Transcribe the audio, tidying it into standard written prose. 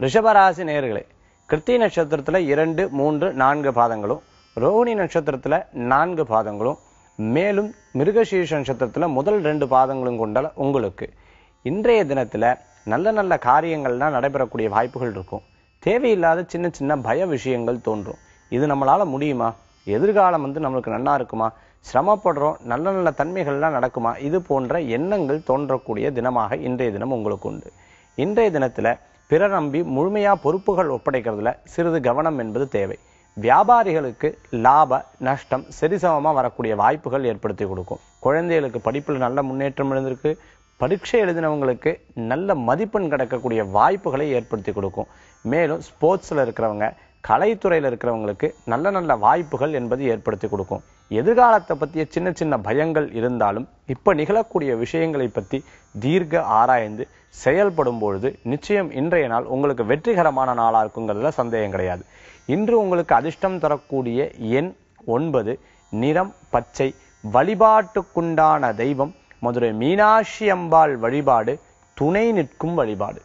ரிஷபராசி நேயர்களே, கிருத்திகை நட்சத்திரத்துல 2, 3, 4 பாதங்களும், ரோஹிணி நட்சத்திரத்துல 4 பாதங்களும், மேலும் மிருகசீர்ஷ நட்சத்திரத்துல முதல் 2 பாதங்களும் கொண்ட உங்களுக்கு இன்றைய தினத்துல நல்ல நல்ல காரியங்கள்லாம் நடைபெறக்கூடிய வாய்ப்புகள் இருக்கும். தேவையில்லாத சின்ன சின்ன பய விஷயங்கள் தோன்றும். இது நம்மளால முடியுமா? எதிர்காலம் நம்மளுக்கு நல்லா இருக்குமா? சிரமப்படுறோம், நல்ல நல்ல தன்மைகள்லாம் நடக்குமா? இது போன்ற எண்ணங்கள் தோன்றக்கூடிய தினமாக இன்றைய தினம் உங்களுக்கு உண்டு. இன்றைய தினத்துல பிறர் நம்பி முழுமையா பொறுப்புகள் ஒப்படைக்கிறதுல சிறிது கவனம் என்பது தேவை. வியாபாரிகளுக்கு லாப நஷ்டம் சரிசமமா வரக்கூடிய வாய்ப்புகள் ஏற்படுத்தி கொடுக்கும். குழந்தைகளுக்கு படிப்பில் நல்ல முன்னேற்றம் இருந்திருக்கு. பரீட்சை எழுதினவங்களுக்கு நல்ல மதிப்பெண் கிடைக்கக்கூடிய வாய்ப்புகளை ஏற்படுத்தி கொடுக்கும். மேலும் ஸ்போர்ட்ஸ்ல இருக்கிறவங்க, கலைத்துறையில் இருக்கிறவங்களுக்கு நல்ல நல்ல வாய்ப்புகள் என்பது ஏற்படுத்தி கொடுக்கும். எதிர்காலத்தை பற்றிய சின்ன சின்ன பயங்கள் இருந்தாலும் இப்ப நிகழக்கூடிய விஷயங்களை பற்றி தீர்க்க ஆராய்ந்து செயல்படும் பொழுது நிச்சயம் இன்றைய நாள் உங்களுக்கு வெற்றிகரமான நாளா இருக்குங்கிறதுல சந்தேகம் கிடையாது. இன்று உங்களுக்கு அதிர்ஷ்டம் தரக்கூடிய எண் 9, நிறம் பச்சை, வழிபாட்டுக்குண்டான தெய்வம் மதுரை மீனாட்சி அம்பாள் வழிபாடு, துணை நிற்கும் வழிபாடு.